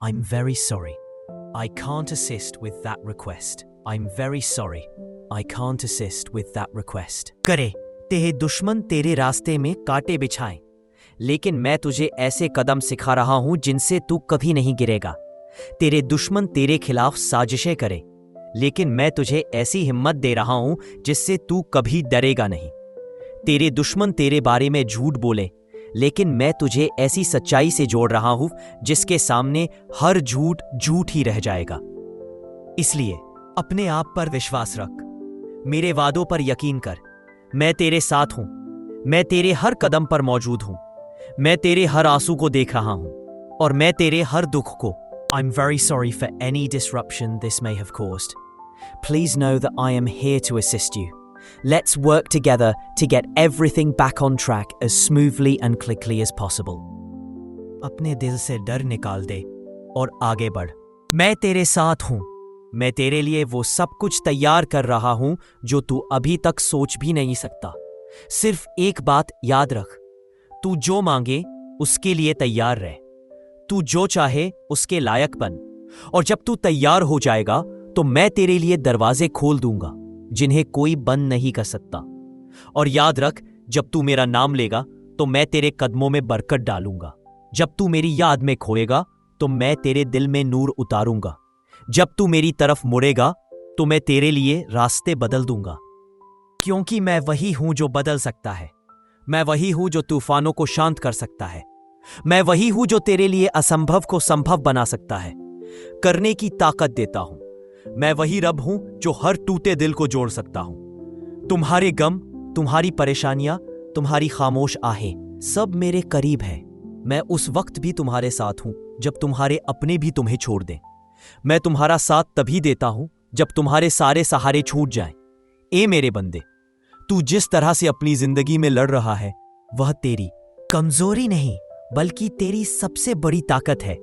I'm very sorry. I can't assist with that request. I'm very sorry. I can't assist with that request. करे, तेरे दुश्मन तेरे रास्ते में कांटे बिछाएं, लेकिन मैं तुझे ऐसे कदम सिखा रहा हूं जिनसे तू कभी नहीं गिरेगा। तेरे दुश्मन तेरे खिलाफ साजिशें करें, लेकिन मैं तुझे ऐसी हिम्मत दे रहा हूं जिससे तू कभी डरेगा नहीं। तेरे दुश्मन तेरे बारे में झूठ बोले, लेकिन मैं तुझे ऐसी सच्चाई से जोड़ रहा हूं जिसके सामने हर झूठ झूठ ही रह जाएगा। इसलिए अपने आप पर विश्वास रख, मेरे वादों पर यकीन कर। मैं तेरे साथ हूं, मैं तेरे हर कदम पर मौजूद हूं, मैं तेरे हर आंसू को देख रहा हूं और मैं तेरे हर दुख को। I'm very sorry for any disruption this may have caused. Please know that I am here to assist you. Let's work together to get everything back on track as smoothly and quickly as possible. अपने दिल से डर निकाल दे और आगे बढ़। मैं तेरे साथ हूं। मैं तेरे लिए वो सब कुछ तैयार कर रहा हूं जो तू अभी तक सोच भी नहीं सकता। सिर्फ एक बात याद रख, तू जो मांगे उसके लिए तैयार रह। तू जो चाहे उसके लायक बन, और जब तू तैयार हो जाएगा तो मैं तेरे लिए दरवाजे खोल दूंगा जिन्हें कोई बंद नहीं कर सकता। और याद रख, जब तू मेरा नाम लेगा तो मैं तेरे कदमों में बरकत डालूंगा। जब तू मेरी याद में खोएगा तो मैं तेरे दिल में नूर उतारूंगा। जब तू मेरी तरफ मुड़ेगा तो मैं तेरे लिए रास्ते बदल दूंगा, क्योंकि मैं वही हूं जो बदल सकता है। मैं वही हूं जो तूफानों को शांत कर सकता है। मैं वही हूं जो तेरे लिए असंभव को संभव बना सकता है, करने की ताकत देता हूं। मैं वही रब हूं जो हर टूटे दिल को जोड़ सकता हूं। तुम्हारे गम, तुम्हारी परेशानियां, तुम्हारी खामोश आहें सब मेरे करीब है। मैं उस वक्त भी तुम्हारे साथ हूं जब तुम्हारे अपने भी तुम्हें छोड़ दें। मैं तुम्हारा साथ तभी देता हूं जब तुम्हारे सारे सहारे छूट जाएं। ए मेरे बंदे, तू जिस तरह से अपनी जिंदगी में लड़ रहा है वह तेरी कमजोरी नहीं बल्कि तेरी सबसे बड़ी ताकत है।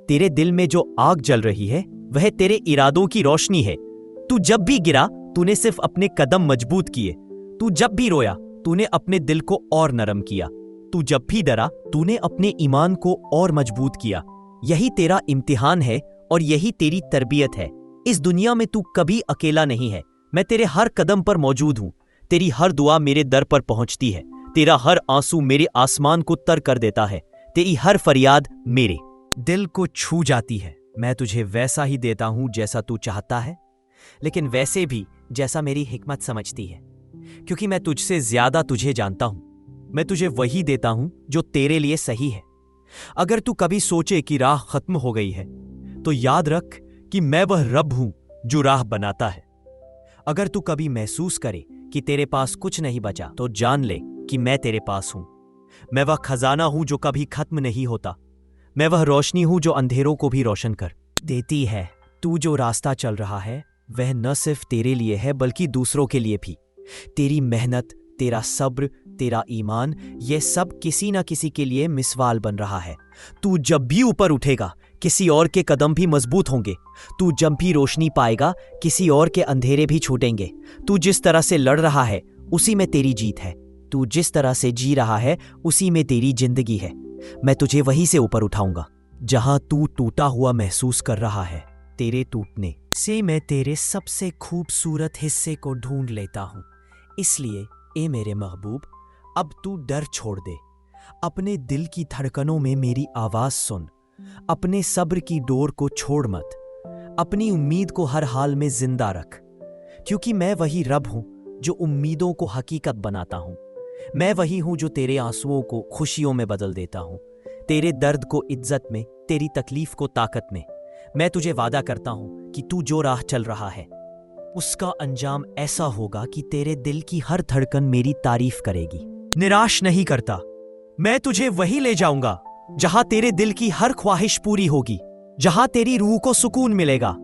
तेरे दिल में जो आग जल रही है वह तेरे इरादों की रोशनी है। तू जब भी गिरा तूने सिर्फ अपने कदम मजबूत किए। तू जब भी रोया तूने अपने दिल को और नरम किया। तू जब भी डरा तूने अपने ईमान को और मजबूत किया। यही तेरा इम्तिहान है और यही तेरी तरबियत है। इस दुनिया में तू कभी अकेला नहीं है। मैं तेरे हर कदम पर मौजूद हूं। तेरी हर दुआ मेरे दर पर पहुंचती है। तेरा हर आंसू मेरे आसमान को तर कर देता है। तेरी हर फरियाद मेरे दिल को छू जाती है। मैं तुझे वैसा ही देता हूं जैसा तू चाहता है, लेकिन वैसे भी जैसा मेरी हिकमत समझती है, क्योंकि मैं तुझसे ज्यादा तुझे जानता हूं। मैं तुझे वही देता हूं जो तेरे लिए सही है। अगर तू कभी सोचे कि राह खत्म हो गई है तो याद रख कि मैं वह रब हूं जो राह बनाता है। अगर तू कभी महसूस करे कि तेरे पास कुछ नहीं बचा तो जान ले कि मैं तेरे पास हूं। मैं वह खजाना हूं जो कभी खत्म नहीं होता। मैं वह रोशनी हूं जो अंधेरों को भी रोशन कर देती है। तू जो रास्ता चल रहा है वह न सिर्फ तेरे लिए है बल्कि दूसरों के लिए भी। तेरी मेहनत, तेरा सब्र, तेरा ईमान, यह सब किसी न किसी के लिए मिसवाल बन रहा है। तू जब भी ऊपर उठेगा किसी और के कदम भी मजबूत होंगे। तू जब भी रोशनी पाएगा किसी और के अंधेरे भी छूटेंगे। तू जिस तरह से लड़ रहा है उसी में तेरी जीत है। तू जिस तरह से जी रहा है उसी में तेरी जिंदगी है। मैं तुझे वहीं से ऊपर उठाऊंगा जहां तू टूटा हुआ महसूस कर रहा है। तेरे टूटने से मैं तेरे सबसे खूबसूरत हिस्से को ढूंढ लेता हूं। इसलिए ए मेरे महबूब, अब तू डर छोड़ दे। अपने दिल की धड़कनों में मेरी आवाज सुन। अपने सब्र की डोर को छोड़ मत। अपनी उम्मीद को हर हाल में जिंदा रख, क्योंकि मैं वही रब हूं जो उम्मीदों को हकीकत बनाता हूं। मैं वही हूं जो तेरे आंसुओं को खुशियों में बदल देता हूं, तेरे दर्द को इज्जत में, तेरी तकलीफ को ताकत में। मैं तुझे वादा करता हूं कि तू जो राह चल रहा है उसका अंजाम ऐसा होगा कि तेरे दिल की हर धड़कन मेरी तारीफ करेगी। निराश नहीं करता, मैं तुझे वही ले जाऊंगा जहां तेरे दिल की हर ख्वाहिश पूरी होगी, जहां तेरी रूह को सुकून मिलेगा,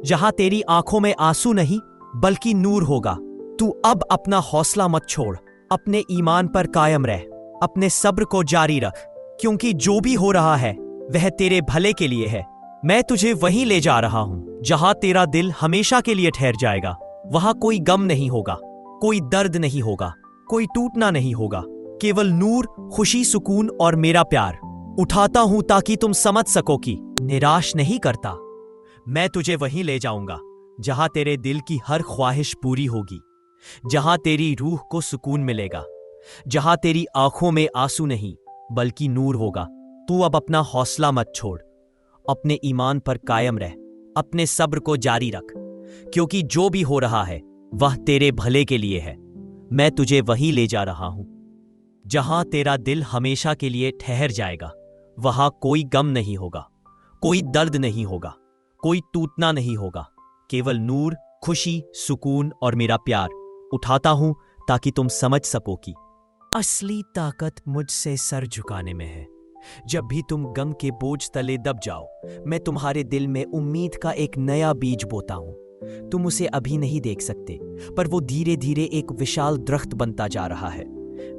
जहां तेरी आंखों में आंसू नहीं बल्कि नूर होगा। तू अब अपना हौसला मत छोड़, अपने ईमान पर कायम रह, अपने सब्र को जारी रख, क्योंकि जो भी हो रहा है वह तेरे भले के लिए है। मैं तुझे वहीं ले जा रहा हूं जहां तेरा दिल हमेशा के लिए ठहर जाएगा। वहां कोई गम नहीं होगा, कोई दर्द नहीं होगा, कोई टूटना नहीं होगा, केवल नूर, खुशी, सुकून और मेरा प्यार। उठाता हूं ताकि तुम समझ सको कि निराश नहीं करता। मैं तुझे वहीं ले जाऊंगा जहां तेरे दिल की हर ख्वाहिश पूरी होगी, जहां तेरी रूह को सुकून मिलेगा, जहां तेरी आंखों में आंसू नहीं बल्कि नूर होगा। तू अब अपना हौसला मत छोड़, अपने ईमान पर कायम रह, अपने सब्र को जारी रख, क्योंकि जो भी हो रहा है वह तेरे भले के लिए है। मैं तुझे वहीं ले जा रहा हूं जहां तेरा दिल हमेशा के लिए ठहर जाएगा। वहां कोई गम नहीं होगा, कोई दर्द नहीं होगा, कोई टूटना नहीं होगा, केवल नूर, खुशी, सुकून और मेरा प्यार। उठाता हूं ताकि तुम समझ सको कि असली ताकत मुझसे सर झुकाने में है। जब भी तुम गम के बोझ तले दब जाओ, मैं तुम्हारे दिल में उम्मीद का एक नया बीज बोता हूं। तुम उसे अभी नहीं देख सकते, पर वो धीरे धीरे एक विशाल दरख्त बनता जा रहा है।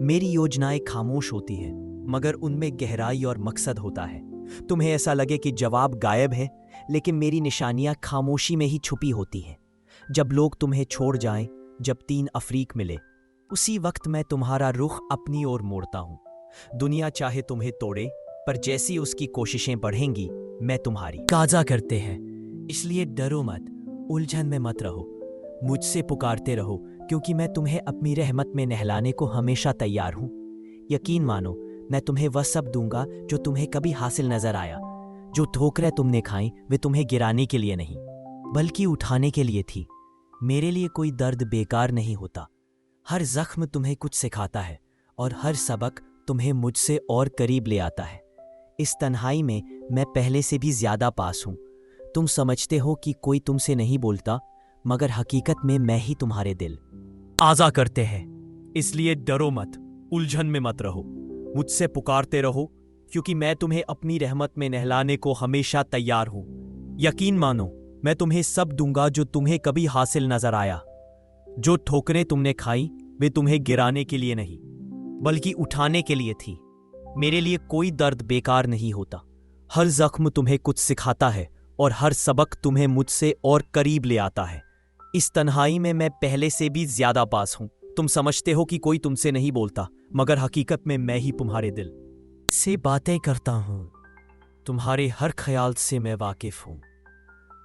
मेरी योजनाएं खामोश होती हैं, मगर उनमें गहराई और मकसद होता है। तुम्हें ऐसा लगे कि जवाब गायब है, लेकिन मेरी निशानियां खामोशी में ही छुपी होती हैं। जब लोग तुम्हें छोड़ जाएं, जब 3 अफ्रीक मिले, उसी वक्त मैं तुम्हारा रुख अपनी ओर मोड़ता हूं। दुनिया चाहे तुम्हें तोड़े, पर जैसी उसकी कोशिशें बढ़ेंगी, मैं तुम्हारी काजा करते हैं। इसलिए डरो मत, उलझन में मत रहो, मुझसे पुकारते रहो, क्योंकि मैं तुम्हें अपनी रहमत में नहलाने को हमेशा तैयार हूं। यकीन मानो, मैं तुम्हें वह सब दूंगा जो तुम्हें कभी हासिल नजर आया। जो ठोकरें तुमने खाई, वे तुम्हें गिराने के लिए नहीं, बल्कि उठाने के लिए थी। मेरे लिए कोई दर्द बेकार नहीं होता। हर जख्म तुम्हें कुछ सिखाता है, और हर सबक तुम्हें मुझसे और करीब ले आता है। इस तन्हाई में मैं पहले से भी ज्यादा पास हूं। तुम समझते हो कि कोई तुमसे नहीं बोलता, मगर हकीकत में मैं ही तुम्हारे दिल आजा करते हैं। इसलिए डरो मत, उलझन में मत रहो, मुझसे पुकारते रहो, क्योंकि मैं तुम्हें अपनी रहमत में नहलाने को हमेशा तैयार हूं। यकीन मानो, मैं तुम्हें सब दूंगा जो तुम्हें कभी हासिल नजर आया। जो ठोकरें तुमने खाई, वे तुम्हें गिराने के लिए नहीं, बल्कि उठाने के लिए थी। मेरे लिए कोई दर्द बेकार नहीं होता। हर जख्म तुम्हें कुछ सिखाता है, और हर सबक तुम्हें मुझसे और करीब ले आता है। इस तन्हाई में मैं पहले से भी ज्यादा पास हूं। तुम समझते हो कि कोई तुमसे नहीं बोलता, मगर हकीकत में मैं ही तुम्हारे दिल से बातें करता हूं। तुम्हारे हर ख्याल से मैं वाकिफ हूं।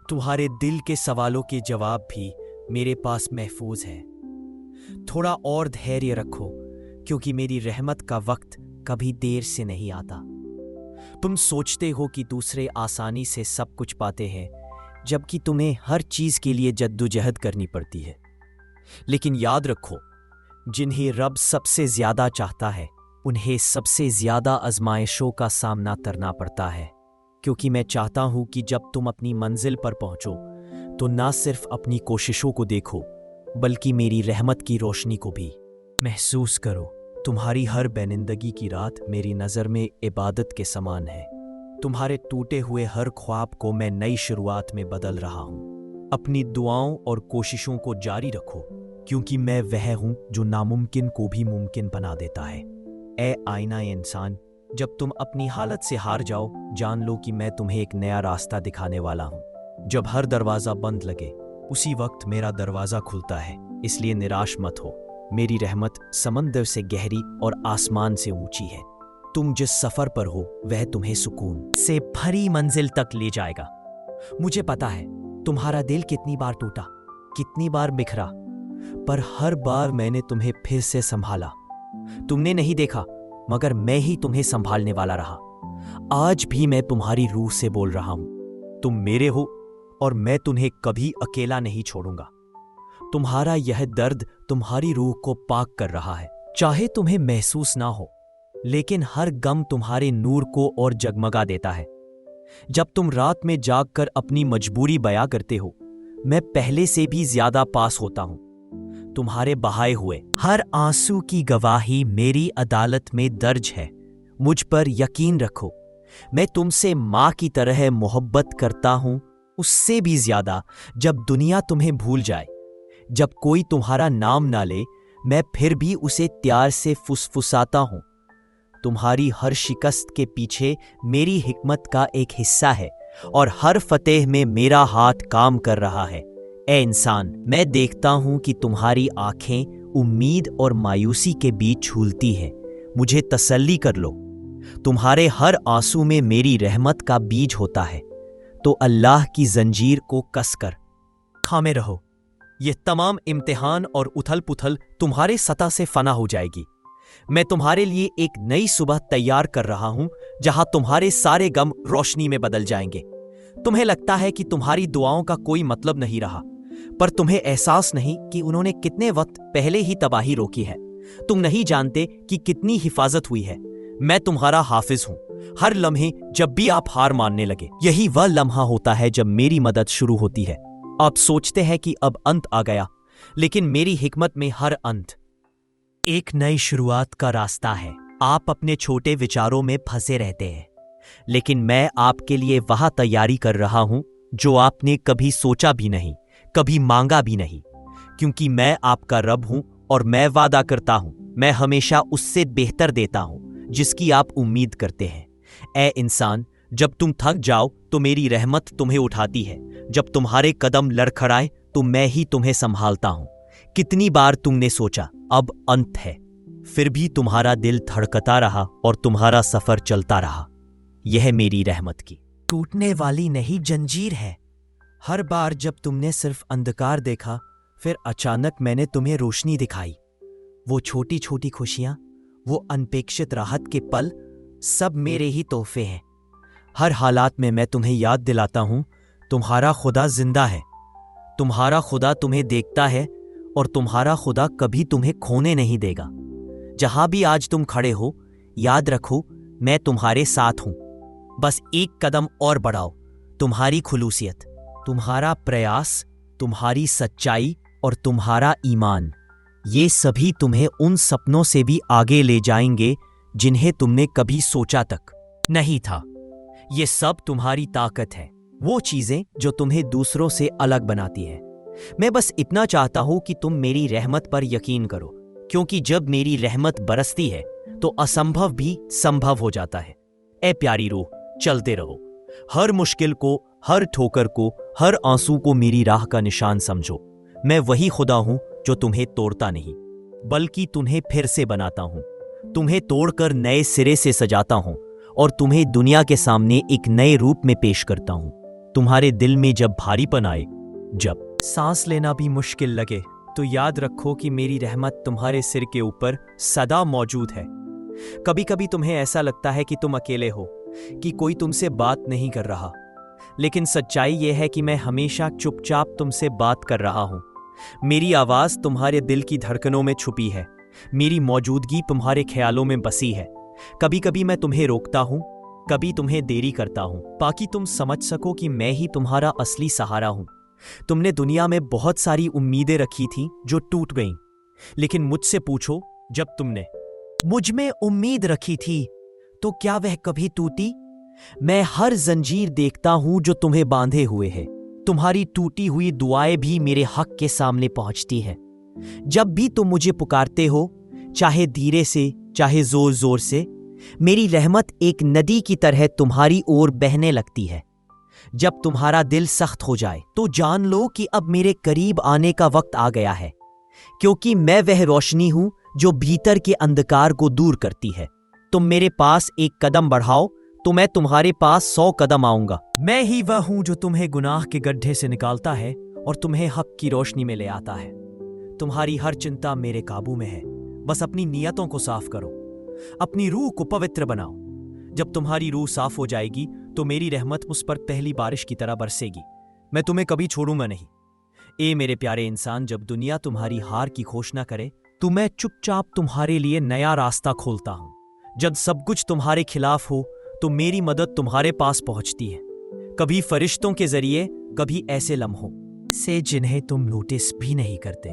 तुम्हारे दिल के सवालों के जवाब भी मेरे पास महफूज है। थोड़ा और धैर्य रखो, क्योंकि मेरी रहमत का वक्त कभी देर से नहीं आता। तुम सोचते हो कि दूसरे आसानी से सब कुछ पाते हैं, जबकि तुम्हें हर चीज के लिए जद्दोजहद करनी पड़ती है। लेकिन याद रखो, जिन्हें रब सबसे ज्यादा चाहता है, उन्हें सबसे ज्यादा आजमाइशों का सामना करना पड़ता है। क्योंकि मैं चाहता हूं कि जब तुम अपनी मंजिल पर पहुंचो, तो ना सिर्फ अपनी कोशिशों को देखो, बल्कि मेरी रहमत की रोशनी को भी महसूस करो। तुम्हारी हर बेनिंदगी की रात मेरी नज़र में इबादत के समान है। तुम्हारे टूटे हुए हर ख्वाब को मैं नई शुरुआत में बदल रहा हूँ। अपनी दुआओं और कोशिशों को जारी रखो, क्योंकि मैं वह हूँ जो नामुमकिन को भी मुमकिन बना देता है। ए आईना इंसान, जब तुम अपनी हालत से हार जाओ, जान लो कि मैं तुम्हें एक नया रास्ता दिखाने वाला हूँ। जब हर दरवाज़ा बंद लगे, उसी वक्त मेरा दरवाज़ा खुलता है। इसलिए निराश मत हो। मेरी रहमत समंदर से गहरी और आसमान से ऊंची है। तुम जिस सफर पर हो, वह तुम्हें सुकून से भरी मंजिल तक ले जाएगा। मुझे पता है तुम्हारा दिल कितनी बार टूटा, कितनी बार बिखरा, पर हर बार मैंने तुम्हें फिर से संभाला। तुमने नहीं देखा, मगर मैं ही तुम्हें संभालने वाला रहा। आज भी मैं तुम्हारी रूह से बोल रहा हूं। तुम मेरे हो, और मैं तुम्हें कभी अकेला नहीं छोड़ूंगा। तुम्हारा यह दर्द तुम्हारी रूह को पाक कर रहा है। चाहे तुम्हें महसूस ना हो, लेकिन हर गम तुम्हारे नूर को और जगमगा देता है। जब तुम रात में जागकर अपनी मजबूरी बयां करते हो, मैं पहले से भी ज्यादा पास होता हूं। तुम्हारे बहाए हुए हर आंसू की गवाही मेरी अदालत में दर्ज है। मुझ पर यकीन रखो, मैं तुमसे मां की तरह मोहब्बत करता हूं, उससे भी ज्यादा। जब दुनिया तुम्हें भूल जाए, जब कोई तुम्हारा नाम ना ले, मैं फिर भी उसे प्यार से फुसफुसाता हूं। तुम्हारी हर शिकस्त के पीछे मेरी हिकमत का एक हिस्सा है, और हर फतेह में मेरा हाथ काम कर रहा है। ए इंसान, मैं देखता हूं कि तुम्हारी आंखें उम्मीद और मायूसी के बीच झूलती हैं। मुझे तसल्ली कर लो, तुम्हारे हर आंसू में मेरी रहमत का बीज होता है। तो अल्लाह की जंजीर को कसकर थामे रहो। ये तमाम इम्तिहान और उथल पुथल तुम्हारे सतह से फना हो जाएगी। मैं तुम्हारे लिए एक नई सुबह तैयार कर रहा हूं, जहां तुम्हारे सारे गम रोशनी में बदल जाएंगे। तुम्हें लगता है कि तुम्हारी दुआओं का कोई मतलब नहीं रहा, पर तुम्हें एहसास नहीं कि उन्होंने कितने वक्त पहले ही तबाही रोकी है। तुम नहीं जानते कि कितनी हिफाजत हुई है। मैं तुम्हारा हाफिज हूं। हर लम्हे जब भी आप हार मानने लगे, यही वह लम्हा होता है जब मेरी मदद शुरू होती है। आप सोचते हैं कि अब अंत आ गया, लेकिन मेरी हिकमत में हर अंत एक नई शुरुआत का रास्ता है। आप अपने छोटे विचारों में फंसे रहते हैं, लेकिन मैं आपके लिए वह तैयारी कर रहा हूं जो आपने कभी सोचा भी नहीं, कभी मांगा भी नहीं। क्योंकि मैं आपका रब हूं और मैं वादा करता हूं, मैं हमेशा उससे बेहतर देता हूं जिसकी आप उम्मीद करते हैं। ए इंसान, जब तुम थक जाओ तो मेरी रहमत तुम्हें उठाती है। जब तुम्हारे कदम लड़खड़ाए तो मैं ही तुम्हें संभालता हूं। कितनी बार तुमने सोचा अब अंत है, फिर भी तुम्हारा दिल धड़कता रहा और तुम्हारा सफर चलता रहा। यह मेरी रहमत की टूटने वाली नहीं जंजीर है। हर बार जब तुमने सिर्फ अंधकार देखा, फिर अचानक मैंने तुम्हें रोशनी दिखाई। वो छोटी छोटी खुशियां, वो अनपेक्षित राहत के पल, सब मेरे ही तोहफे हैं। हर हालात में मैं तुम्हें याद दिलाता हूं, तुम्हारा खुदा जिंदा है। तुम्हारा खुदा तुम्हें देखता है और तुम्हारा खुदा कभी तुम्हें खोने नहीं देगा। जहां भी आज तुम खड़े हो, याद रखो मैं तुम्हारे साथ हूं। बस एक कदम और बढ़ाओ। तुम्हारी खुलूसियत, तुम्हारा प्रयास, तुम्हारी सच्चाई और तुम्हारा ईमान, ये सभी तुम्हें उन सपनों से भी आगे ले जाएंगे जिन्हें तुमने कभी सोचा तक नहीं था। ये सब तुम्हारी ताकत है, वो चीजें जो तुम्हें दूसरों से अलग बनाती है। मैं बस इतना चाहता हूं कि तुम मेरी रहमत पर यकीन करो, क्योंकि जब मेरी रहमत बरसती है तो असंभव भी संभव हो जाता है। ए प्यारी रूह, चलते रहो। हर मुश्किल को, हर ठोकर को, हर आंसू को मेरी राह का निशान समझो। मैं वही खुदा हूं जो तुम्हें तोड़ता नहीं, बल्कि तुम्हें फिर से बनाता हूं। तुम्हें तोड़कर नए सिरे से सजाता हूं और तुम्हें दुनिया के सामने एक नए रूप में पेश करता हूं। तुम्हारे दिल में जब भारीपन आए, जब सांस लेना भी मुश्किल लगे, तो याद रखो कि मेरी रहमत तुम्हारे सिर के ऊपर सदा मौजूद है। कभी कभी तुम्हें ऐसा लगता है कि तुम अकेले हो, कि कोई तुमसे बात नहीं कर रहा, लेकिन सच्चाई यह है कि मैं हमेशा चुपचाप तुमसे बात कर रहा हूं। मेरी आवाज तुम्हारे दिल की धड़कनों में छुपी है, मेरी मौजूदगी तुम्हारे ख्यालों में बसी है। कभी कभी मैं तुम्हें रोकता हूं, कभी तुम्हें देरी करता हूं, ताकि तुम समझ सको कि मैं ही तुम्हारा असली सहारा हूं। तुमने दुनिया में बहुत सारी उम्मीदें रखी थी जो टूट गईं, लेकिन मुझसे पूछो, जब तुमने मुझ में उम्मीद रखी थी तो क्या वह कभी टूटी? मैं हर जंजीर देखता हूं जो तुम्हें बांधे हुए है। तुम्हारी टूटी हुई दुआएं भी मेरे हक के सामने पहुंचती हैं। जब भी तुम मुझे पुकारते हो, चाहे धीरे से चाहे जोर जोर से, मेरी रहमत एक नदी की तरह तुम्हारी ओर बहने लगती है। जब तुम्हारा दिल सख्त हो जाए तो जान लो कि अब मेरे करीब आने का वक्त आ गया है, क्योंकि मैं वह रोशनी हूं जो भीतर के अंधकार को दूर करती है। तुम मेरे पास एक कदम बढ़ाओ तो मैं तुम्हारे पास 100 कदम आऊंगा। मैं ही वह हूं जो तुम्हें गुनाह के गड्ढे से निकालता है और तुम्हें हक की रोशनी में ले आता है। तुम्हारी हर चिंता मेरे काबू में है। बस अपनी नियतों को साफ करो, अपनी रूह को पवित्र बनाओ। जब तुम्हारी रूह साफ हो जाएगी तो मेरी रहमत उस पर पहली बारिश की तरह बरसेगी। मैं तुम्हें कभी छोड़ूंगा नहीं। ए मेरे प्यारे इंसान, जब दुनिया तुम्हारी हार की घोषणा करे तो मैं चुपचाप तुम्हारे लिए नया रास्ता खोलता हूं। जब सब कुछ तुम्हारे खिलाफ हो तो मेरी मदद तुम्हारे पास पहुंचती है, कभी फरिश्तों के जरिए, कभी ऐसे लम्हों से जिन्हें तुम नोटिस भी नहीं करते।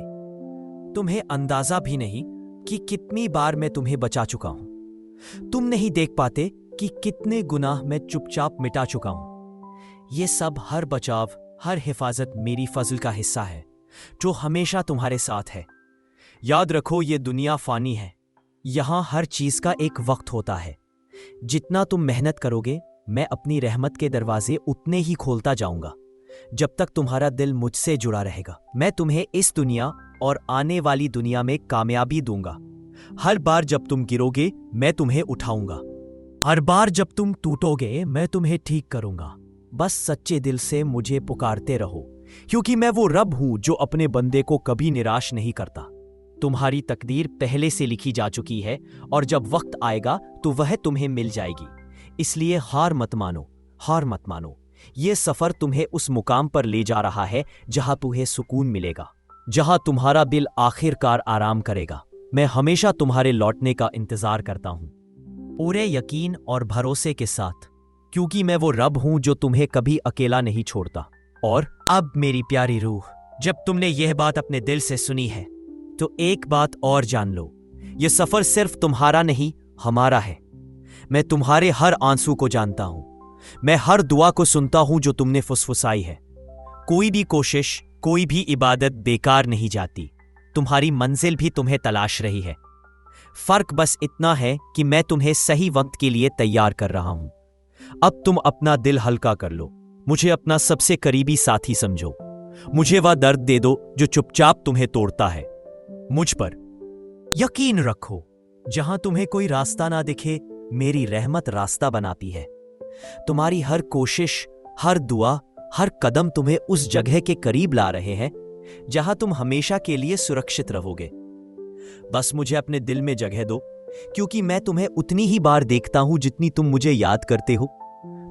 तुम्हें अंदाजा भी नहीं कि कितनी बार मैं तुम्हें बचा चुका हूं। तुम नहीं देख पाते कि कितने गुनाह मैं चुपचाप मिटा चुका हूं। ये सब, हर बचाव, हर हिफाजत मेरी फजल का हिस्सा है जो हमेशा तुम्हारे साथ है। याद रखो, ये दुनिया फानी है। यहां हर चीज का एक वक्त होता है। जितना तुम मेहनत करोगे, मैं अपनी रहमत के दरवाजे उतने ही खोलता जाऊंगा। जब तक तुम्हारा दिल मुझसे जुड़ा रहेगा, मैं तुम्हें इस दुनिया और आने वाली दुनिया में कामयाबी दूंगा। हर बार जब तुम गिरोगे, मैं तुम्हें उठाऊंगा। हर बार जब तुम टूटोगे, मैं तुम्हें ठीक करूंगा। बस सच्चे दिल से मुझे पुकारते रहो, क्योंकि मैं वो रब हूं जो अपने बंदे को कभी निराश नहीं करता। तुम्हारी तकदीर पहले से लिखी जा चुकी है और जब वक्त आएगा तो वह तुम्हें मिल जाएगी। इसलिए हार मत मानो, हार मत मानो। ये सफर तुम्हें उस मुकाम पर ले जा रहा है जहां तुम्हें सुकून मिलेगा, जहां तुम्हारा दिल आखिरकार आराम करेगा। मैं हमेशा तुम्हारे लौटने का इंतजार करता हूं, पूरे यकीन और भरोसे के साथ, क्योंकि मैं वो रब हूं जो तुम्हें कभी अकेला नहीं छोड़ता। और अब मेरी प्यारी रूह, जब तुमने यह बात अपने दिल से सुनी है तो एक बात और जान लो, यह सफर सिर्फ तुम्हारा नहीं, हमारा है। मैं तुम्हारे हर आंसू को जानता हूं, मैं हर दुआ को सुनता हूं जो तुमने फुसफुसाई है। कोई भी कोशिश, कोई भी इबादत बेकार नहीं जाती। तुम्हारी मंजिल भी तुम्हें तलाश रही है। फर्क बस इतना है कि मैं तुम्हें सही वक्त के लिए तैयार कर रहा हूं। अब तुम अपना दिल हल्का कर लो, मुझे अपना सबसे करीबी साथी समझो। मुझे वह दर्द दे दो जो चुपचाप तुम्हें तोड़ता है। मुझ पर यकीन रखो, जहां तुम्हें कोई रास्ता ना दिखे, मेरी रहमत रास्ता बनाती है। तुम्हारी हर कोशिश, हर दुआ, हर कदम तुम्हें उस जगह के करीब ला रहे हैं जहां तुम हमेशा के लिए सुरक्षित रहोगे। बस मुझे अपने दिल में जगह दो, क्योंकि मैं तुम्हें उतनी ही बार देखता हूं जितनी तुम मुझे याद करते हो।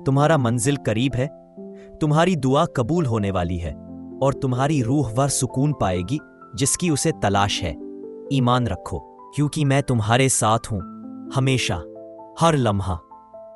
तुम्हारा मंजिल करीब है, तुम्हारी दुआ कबूल होने वाली है और तुम्हारी रूह वह सुकून पाएगी जिसकी उसे तलाश है। ईमान रखो, क्योंकि मैं तुम्हारे साथ हूं, हमेशा, हर लम्हा।